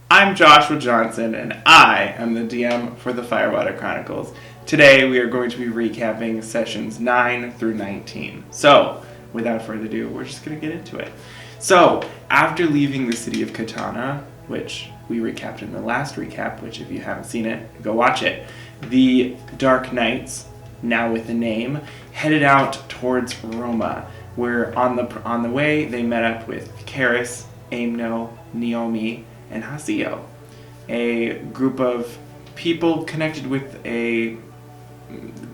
I'm Joshua Johnson, and I am the DM for the Firewater Chronicles. Today we are going to be recapping sessions 9 through 19. So, without further ado, we're just going to get into it. So, after leaving the city of Katana, which we recapped in the last recap, which if you haven't seen it, go watch it, the Dark Knights, now with a name, headed out towards Roma, where on the way they met up with Karis, Aimno, Naomi, and Hasio, a group of people connected with a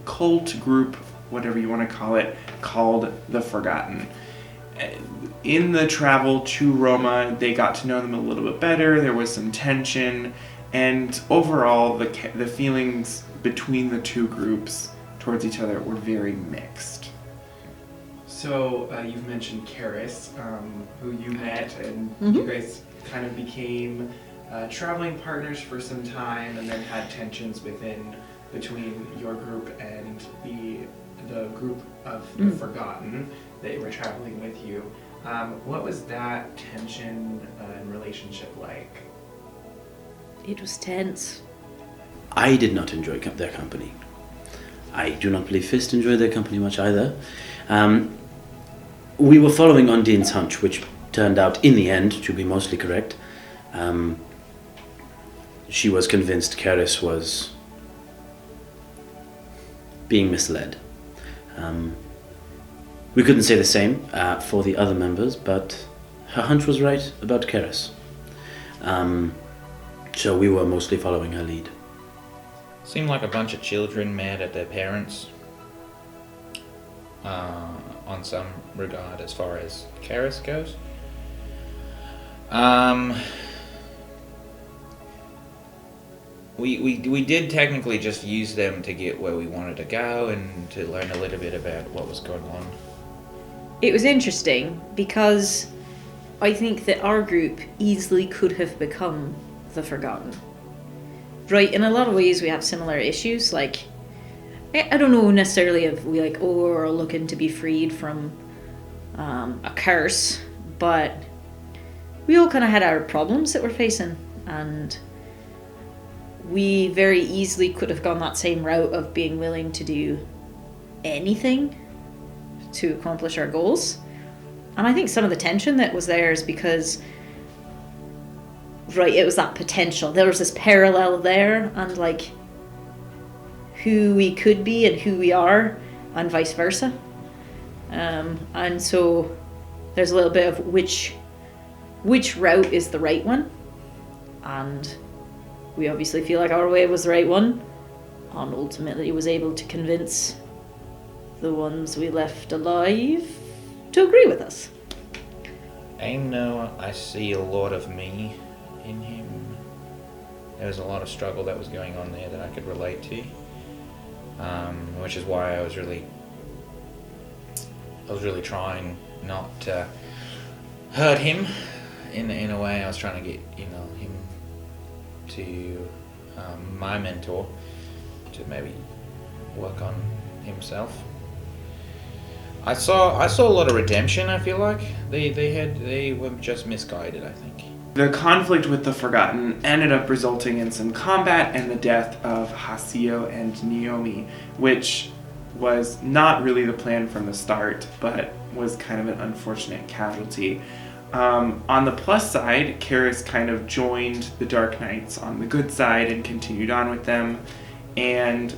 cult group, whatever you want to call it, called the Forgotten. In the travel to Roma, they got to know them a little bit better. There was some tension, and overall, the feelings between the two groups towards each other were very mixed. So you've mentioned Karis, who you met, and you guys kind of became traveling partners for some time, and then had tensions between your group and the group of the Forgotten that were traveling with you. What was that tension and relationship like? It was tense. I did not enjoy their company. I do not believe Physt enjoyed their company much either. We were following Ondine's hunch, which turned out in the end to be mostly correct. She was convinced Karis was being misled. We couldn't say the same for the other members, but her hunch was right about Karis. So we were mostly following her lead. Seemed like a bunch of children mad at their parents. On some regard, as far as Karis goes. We did technically just use them to get where we wanted to go and to learn a little bit about what was going on. It was interesting because I think that our group easily could have become the Forgotten. Right, in a lot of ways we have similar issues, like, I don't know necessarily if we are looking to be freed from a curse, but we all kind of had our problems that we're facing, and we very easily could have gone that same route of being willing to do anything to accomplish our goals. And I think some of the tension that was there is because, right, it was that potential. There was this parallel there, and who we could be and who we are, and vice versa. And so there's a little bit of which route is the right one, and we obviously feel like our way was the right one, and ultimately was able to convince the ones we left alive to agree with us. Aimno, I see a lot of me in him. There was a lot of struggle that was going on there that I could relate to. Which is why I was really trying not to hurt him. In a way, I was trying to get him to my mentor to maybe work on himself. I saw a lot of redemption. I feel like they were just misguided, I think. The conflict with the Forgotten ended up resulting in some combat and the death of Hasio and Naomi, which was not really the plan from the start, but was kind of an unfortunate casualty. On the plus side, Karis kind of joined the Dark Knights on the good side and continued on with them, and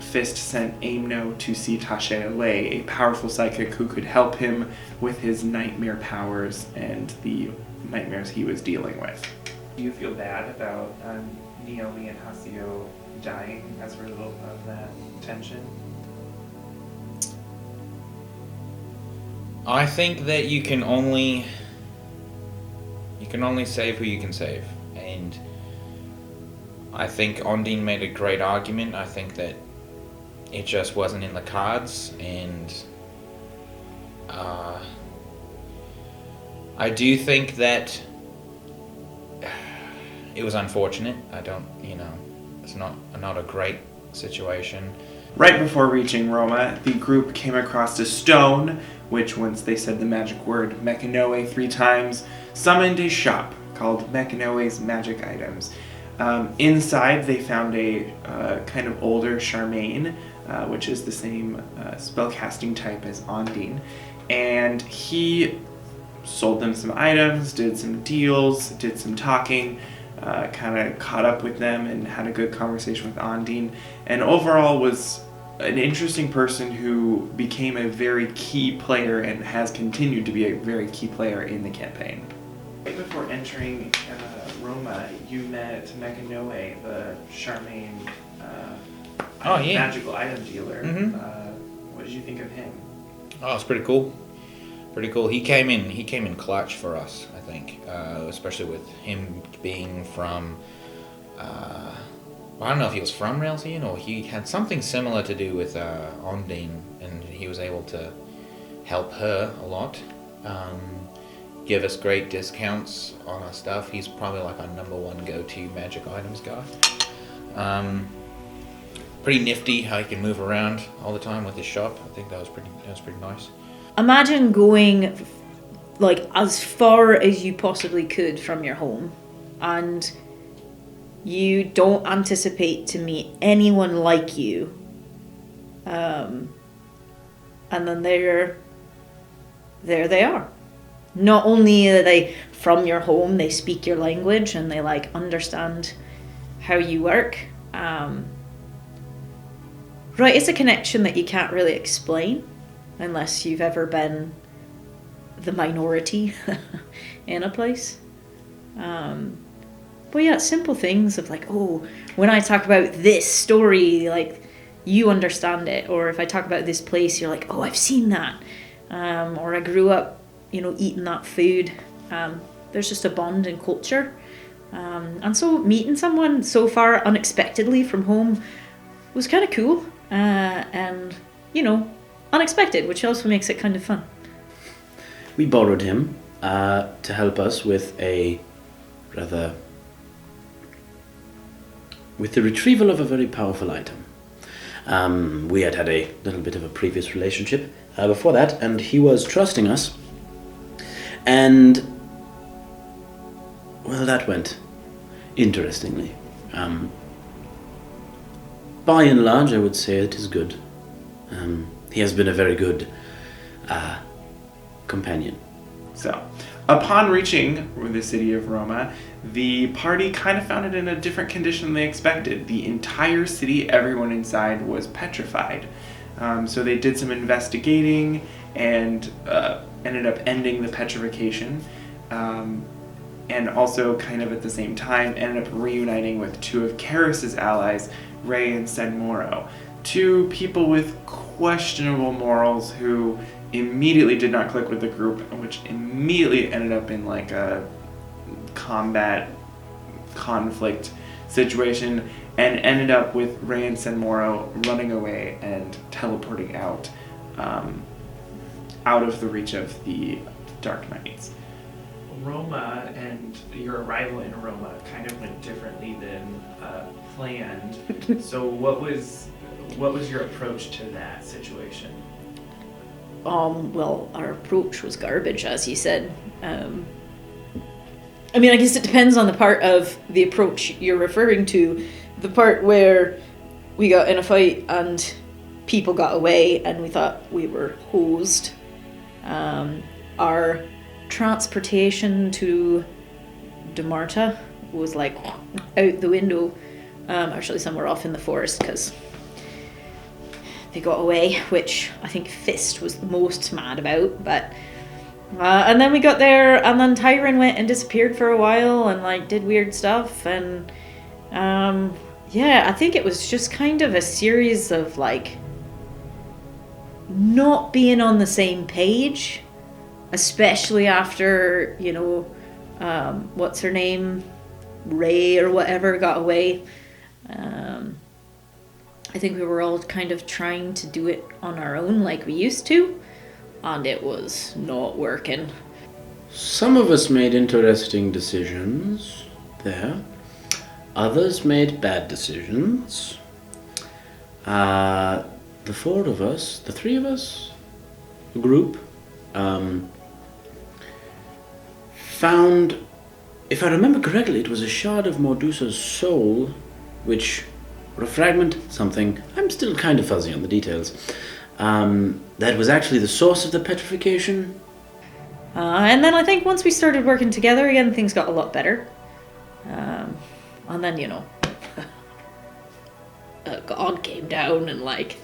Physt sent Aimno to see Tasha Lay, a powerful psychic who could help him with his nightmare powers and the nightmares he was dealing with. Do you feel bad about Naomi and Hasio dying as a result of that tension? I think that you can only save who you can save, and I think Ondine made a great argument. I think that it just wasn't in the cards, and I do think that it was unfortunate. It's not a great situation. Right before reaching Roma, the group came across a stone, which once they said the magic word Mechanoe 3 times, summoned a shop called Mechanoe's Magic Items. Inside, they found a kind of older Charmaine, which is the same spellcasting type as Ondine, and he sold them some items, did some deals, did some talking, kind of caught up with them and had a good conversation with Ondine, and overall was an interesting person who became a very key player and has continued to be a very key player in the campaign. Right before entering Roma, you met Mechanoe, the Charmaine magical item dealer. What did you think of him? Oh, it's pretty cool. Pretty cool. He came in clutch for us, I think, especially with him being from. I don't know if he was from Railsian or he had something similar to do with Ondine, and he was able to help her a lot. Give us great discounts on our stuff. He's probably like our number one go-to magic items guy. Pretty nifty how he can move around all the time with his shop. I think that was pretty nice. Imagine going like as far as you possibly could from your home, and you don't anticipate to meet anyone like you, and then there they are. Not only are they from your home, they speak your language and they like understand how you work. Right, it's a connection that you can't really explain unless you've ever been the minority in a place. But yeah, simple things of like, oh, when I talk about this story, like, you understand it. Or if I talk about this place, you're like, oh, I've seen that. Or I grew up, eating that food. There's just a bond in culture. And so meeting someone so far unexpectedly from home was kind of cool. And, unexpected, which also makes it kind of fun. We borrowed him to help us with with the retrieval of a very powerful item. We had a little bit of a previous relationship before that, and he was trusting us. And, well, that went interestingly. By and large, I would say it is good. He has been a very good companion. So, upon reaching the city of Roma, the party kind of found it in a different condition than they expected. The entire city, everyone inside, was petrified. So they did some investigating and ended up ending the petrification. And also, kind of at the same time, ended up reuniting with two of Karis's allies, Ray and Senmoro. Two people with questionable morals who immediately did not click with the group, which immediately ended up in like a combat conflict situation, and ended up with Ray and Senmoro running away and teleporting out of the reach of the Dark Knights. Roma and your arrival in Roma kind of went differently than planned. So what was your approach to that situation? Well, our approach was garbage, as you said. I guess it depends on the part of the approach you're referring to. The part where we got in a fight and people got away and we thought we were hosed. Our transportation to Demarta was like out the window. Actually, somewhere off in the forest because they got away, which I think Physt was the most mad about. But and then we got there, and then Tyren went and disappeared for a while and like did weird stuff, and I think it was just kind of a series of like not being on the same page, especially after what's her name, Ray or whatever, got away. I think we were all kind of trying to do it on our own like we used to, and it was not working. Some of us made interesting decisions there. Others made bad decisions. The three of us, the group, found If I remember correctly, it was a shard of Mordusa's soul, which, or a fragment, something, I'm still kind of fuzzy on the details, that was actually the source of the petrification. And then I think once we started working together again, things got a lot better. And then, God came down and,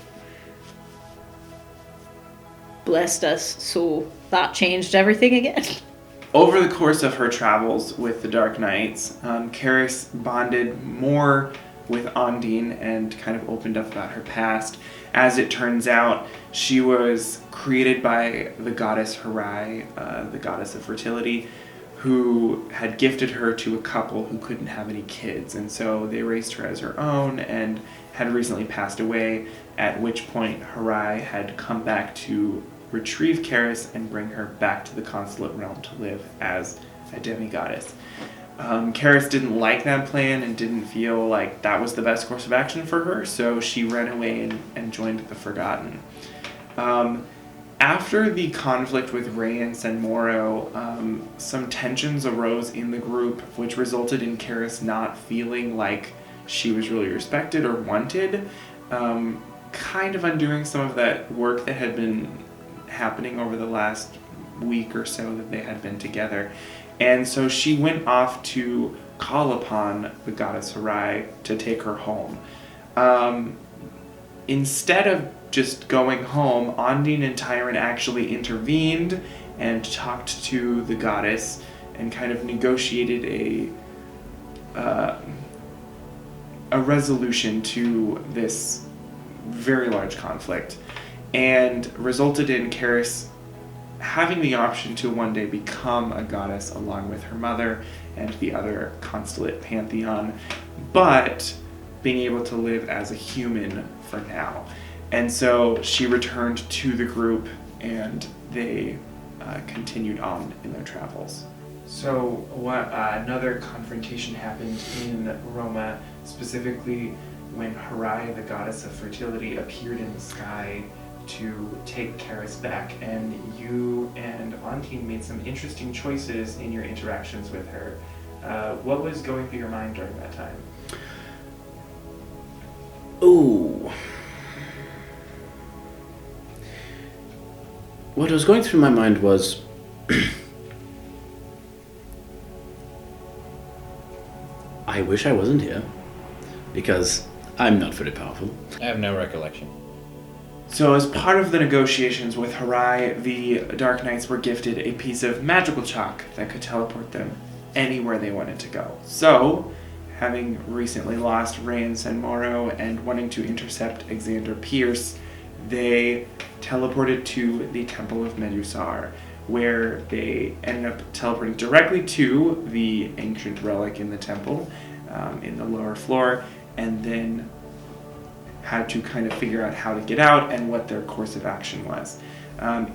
blessed us, so that changed everything again. Over the course of her travels with the Dark Knights, Karis bonded more with Ondine and kind of opened up about her past. As it turns out, she was created by the goddess Harai, the goddess of fertility, who had gifted her to a couple who couldn't have any kids. And so they raised her as her own and had recently passed away, at which point Harai had come back to retrieve Karis and bring her back to the consulate realm to live as a demigoddess. Karis didn't like that plan and didn't feel like that was the best course of action for her, so she ran away and joined the Forgotten. After the conflict with Rey and Senmoro, some tensions arose in the group, which resulted in Karis not feeling like she was really respected or wanted, kind of undoing some of that work that had been happening over the last week or so that they had been together. And so she went off to call upon the goddess Harai to take her home. Instead of just going home, Ondine and Tyren actually intervened and talked to the goddess and kind of negotiated a resolution to this very large conflict, and resulted in Karis having the option to one day become a goddess along with her mother and the other constellate pantheon, but being able to live as a human for now. And so she returned to the group and they continued on in their travels. So another confrontation happened in Roma, specifically when Harai, the goddess of fertility, appeared in the sky to take Karis back, and you and Ondine made some interesting choices in your interactions with her. What was going through your mind during that time? Ooh. What was going through my mind was I wish I wasn't here, because I'm not very powerful. I have no recollection. So as part of the negotiations with Harai, the Dark Knights were gifted a piece of magical chalk that could teleport them anywhere they wanted to go. So, having recently lost Rey and Senmoro and wanting to intercept Xander Pierce, they teleported to the Temple of Medusar, where they ended up teleporting directly to the ancient relic in the temple, in the lower floor, and then had to kind of figure out how to get out and what their course of action was.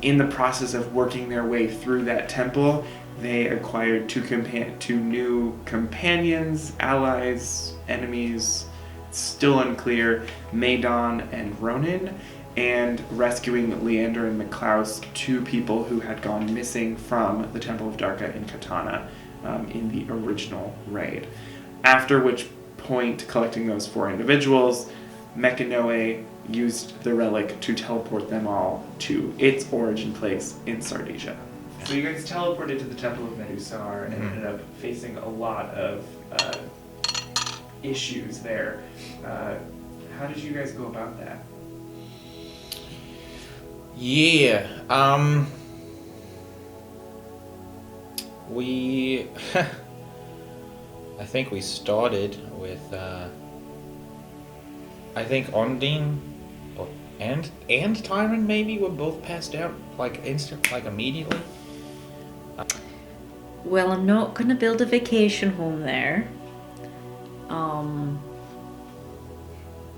In the process of working their way through that temple, they acquired two new companions, allies, enemies, still unclear, Maedon and Ronan, and rescuing Leander and McClaus, two people who had gone missing from the Temple of Darka in Katana in the original raid. After which point, collecting those 4 individuals, Mechanoe used the relic to teleport them all to its origin place in Sardisia. So you guys teleported to the Temple of Medusar and ended up facing a lot of issues there. How did you guys go about that? Yeah, we, I think we started with, I think Ondine and Tyren maybe were both passed out, immediately. Well, I'm not gonna build a vacation home there.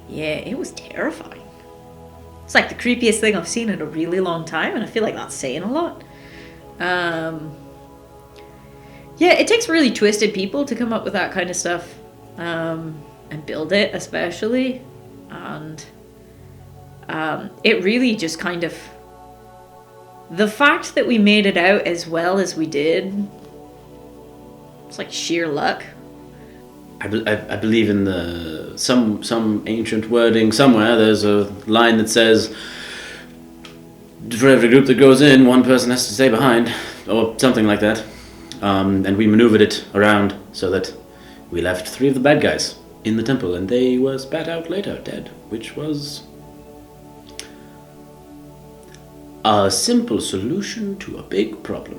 Yeah, it was terrifying. It's like the creepiest thing I've seen in a really long time, and I feel like that's saying a lot. Yeah, it takes really twisted people to come up with that kind of stuff, and build it, especially. And it really just kind of... The fact that we made it out as well as we did It's like sheer luck. I believe in the some ancient wording somewhere. There's a line that says, for every group that goes in, one person has to stay behind, or something like that. And we maneuvered it around so that we left 3 of the bad guys in the temple, and they were spat out later, dead, which was a simple solution to a big problem.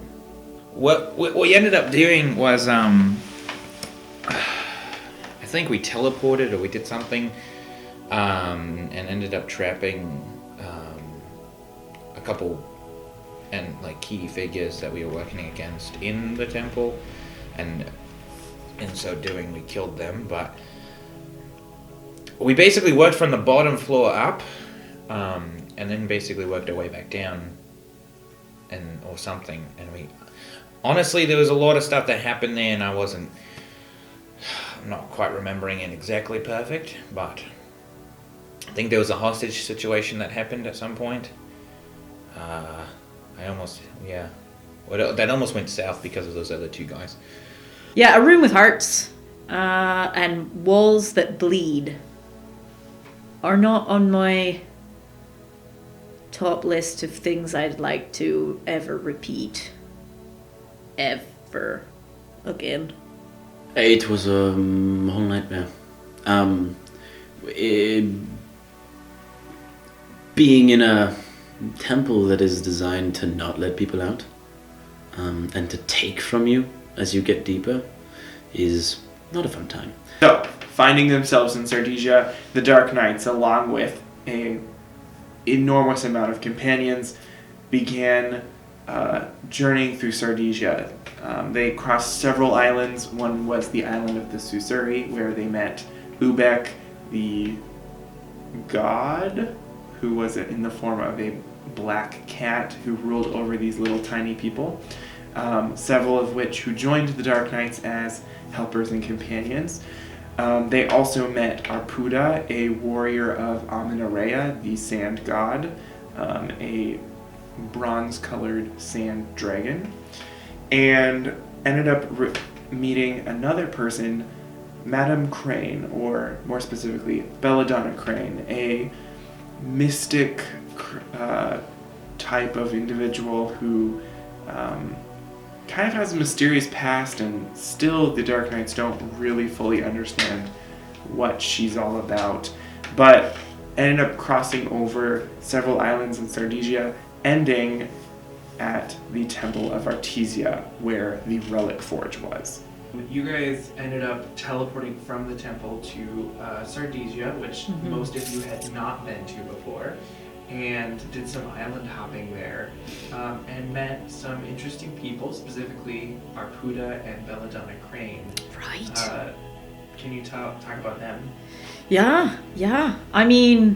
What we ended up doing was, I think we teleported or we did something, and ended up trapping a couple and like key figures that we were working against in the temple, and in so doing we killed them. But we basically worked from the bottom floor up, and then basically worked our way back down, or something. And we honestly, there was a lot of stuff that happened there, and I'm not quite remembering it exactly perfect, but I think there was a hostage situation that happened at some point. That almost went south because of those other 2 guys. Yeah, a room with hearts and walls that bleed are not on my top list of things I'd like to ever repeat. Ever. Again. It was a whole nightmare. Being in a temple that is designed to not let people out, and to take from you as you get deeper, is not a fun time. So, finding themselves in Sardigia, the Dark Knights, along with an enormous amount of companions, began journeying through Sardigia. They crossed several islands. One was the island of the Susuri, where they met Ubek, the god, who was in the form of a black cat who ruled over these little tiny people, several of which who joined the Dark Knights as helpers and companions. They also met Arpuda, a warrior of Amenorrea, the sand god, a bronze-colored sand dragon, and ended up meeting another person, Madame Crane, or more specifically, Belladonna Crane, a mystic type of individual who kind of has a mysterious past, and still the Dark Knights don't really fully understand what she's all about, but ended up crossing over several islands in Sardigia, ending at the Temple of Artesia, where the Relic Forge was. You guys ended up teleporting from the temple to Sardigia, which most of you had not been to before, and did some island hopping there, and met some interesting people, specifically Arpuda and Belladonna Crane. Right. Can you talk about them? Yeah. I mean,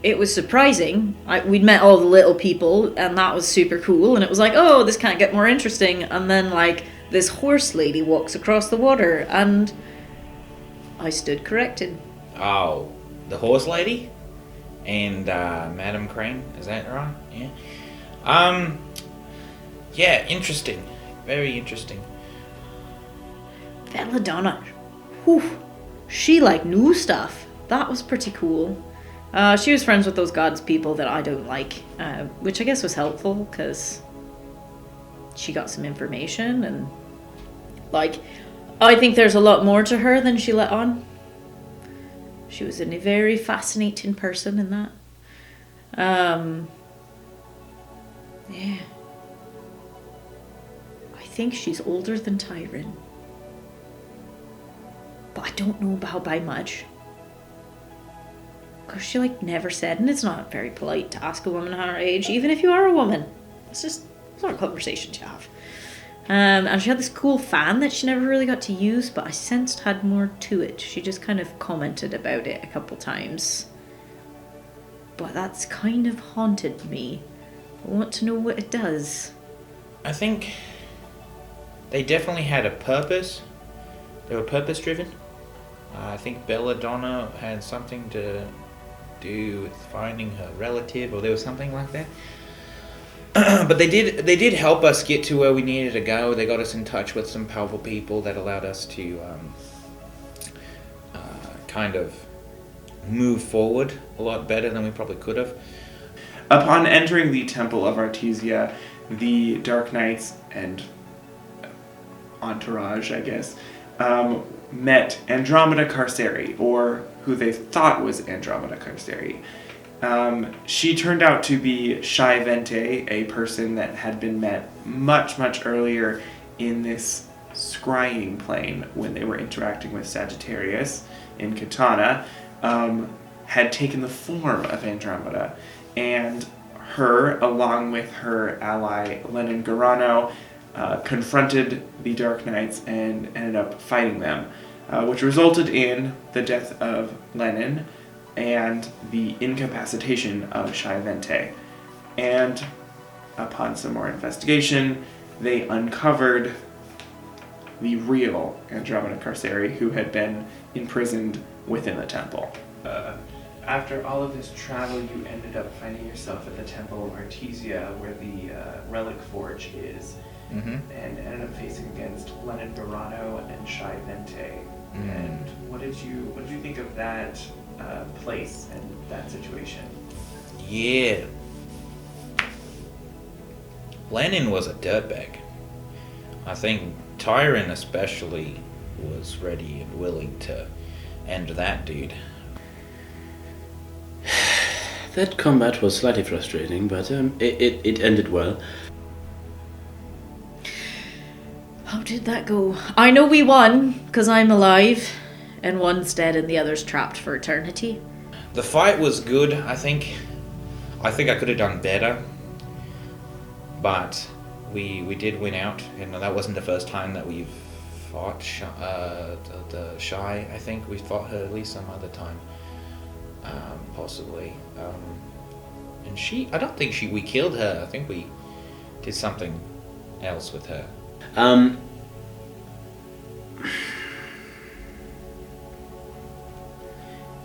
it was surprising. We'd met all the little people, and that was super cool, and it was like, oh, this can't get more interesting. And then, like, this horse lady walks across the water, and I stood corrected. Oh, the horse lady? And Madame Crane, is that right? Yeah. Yeah, interesting. Very interesting. Belladonna. Whew. She, like, knew stuff. That was pretty cool. She was friends with those gods people that I don't like, which I guess was helpful, because she got some information, and, like, I think there's a lot more to her than she let on. She was a very fascinating person in that. Yeah. I think she's older than Tyren. But I don't know about by much. Because she, like, never said, and it's not very polite to ask a woman her age, even if you are a woman. It's not a conversation to have. And she had this cool fan that she never really got to use, but I sensed had more to it. She just kind of commented about it a couple times. But that's kind of haunted me. I want to know what it does. I think they definitely had a purpose. They were purpose-driven. I think Belladonna had something to do with finding her relative, or there was something like that. but they did help us get to where we needed to go. They got us in touch with some powerful people that allowed us to kind of move forward a lot better than we probably could have. Upon entering the Temple of Artesia, the Dark Knights and entourage, I guess, met Andromeda Carceri, or who they thought was Andromeda Carceri. She turned out to be Shai Vente, a person that had been met much, much earlier in this scrying plane when they were interacting with Sagittarius in Katana, had taken the form of Andromeda. And her, along with her ally Lenin Garano, confronted the Dark Knights and ended up fighting them, which resulted in the death of Lenin and the incapacitation of Shai Vente. And upon some more investigation, they uncovered the real Andromeda Carceri, who had been imprisoned within the temple. After all of this travel, you ended up finding yourself at the Temple of Artesia, where the Relic Forge is, and ended up facing against Lenin Barano and Shai Vente. And what did you think of that place and that situation? Yeah. Lenin was a dirtbag. I think Tyren especially was ready and willing to end that dude. That combat was slightly frustrating, but it ended well. How did that go? I know we won, because I'm alive, and one's dead and the other's trapped for eternity. The fight was good, I think. I think I could have done better, but we did win out, and that wasn't the first time that we've fought the Shy. I think we fought her at least some other time, possibly. And I don't think we killed her. I think we did something else with her.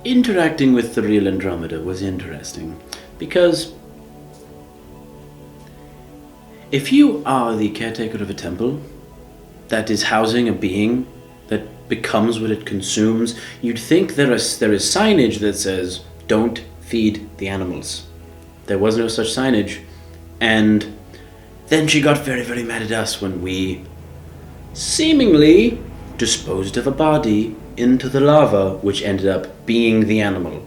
Interacting with the real Andromeda was interesting, because if you are the caretaker of a temple that is housing a being that becomes what it consumes, you'd think there is signage that says, "Don't feed the animals." There was no such signage, and then she got very, very mad at us when we seemingly disposed of a body into the lava, which ended up being the animal.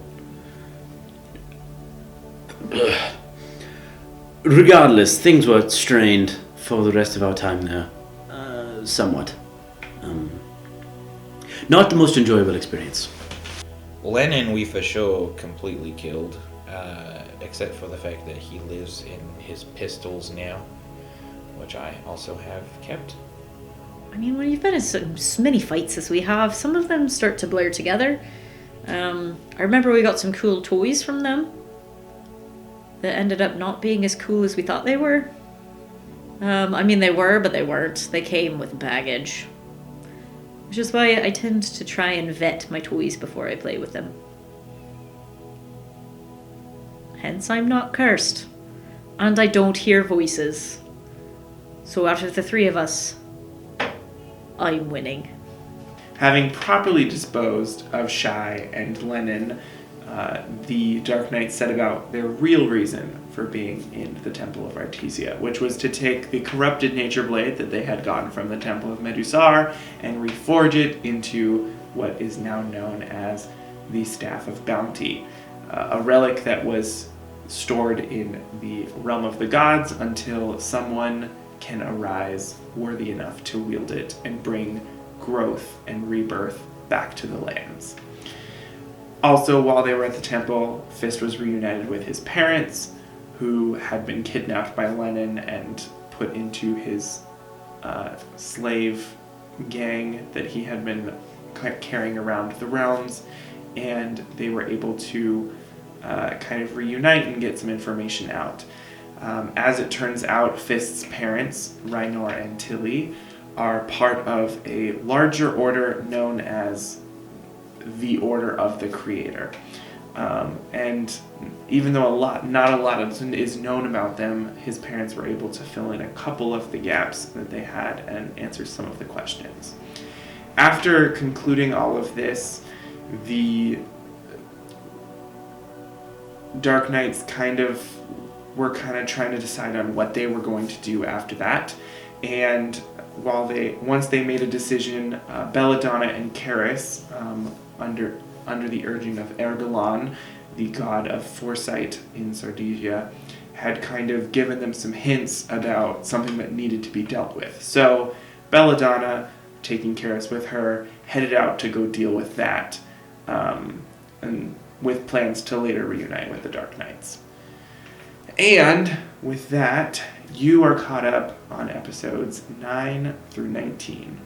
Regardless, things were strained for the rest of our time there. Somewhat. Not the most enjoyable experience. Lenin we for sure completely killed, except for the fact that he lives in his pistols now, which I also have kept. I mean, when you've been in so many fights as we have, some of them start to blur together. I remember we got some cool toys from them that ended up not being as cool as we thought they were. I mean, they were, but they weren't. They came with baggage. Which is why I tend to try and vet my toys before I play with them. Hence, I'm not cursed. And I don't hear voices. So out of the three of us, I'm winning. Having properly disposed of Shai and Lenin, the Dark Knights set about their real reason for being in the Temple of Artesia, which was to take the corrupted nature blade that they had gotten from the Temple of Medusar and reforge it into what is now known as the Staff of Bounty, a relic that was stored in the realm of the gods until someone can arise worthy enough to wield it and bring growth and rebirth back to the lands. Also, while they were at the temple, Physt was reunited with his parents, who had been kidnapped by Lenin and put into his slave gang that he had been carrying around the realms, and they were able to kind of reunite and get some information out. As it turns out, Fyst's parents, Rainor and Tilly, are part of a larger order known as the Order of the Creator. And even though not a lot is known about them, his parents were able to fill in a couple of the gaps that they had and answer some of the questions. After concluding all of this, the Dark Knights were trying to decide on what they were going to do after that. And once they made a decision, Belladonna and Karis, under the urging of Ergolon, the god of foresight in Sardigia, had kind of given them some hints about something that needed to be dealt with. So Belladonna, taking Karis with her, headed out to go deal with that, and with plans to later reunite with the Dark Knights. And with that, you are caught up on episodes 9 through 19.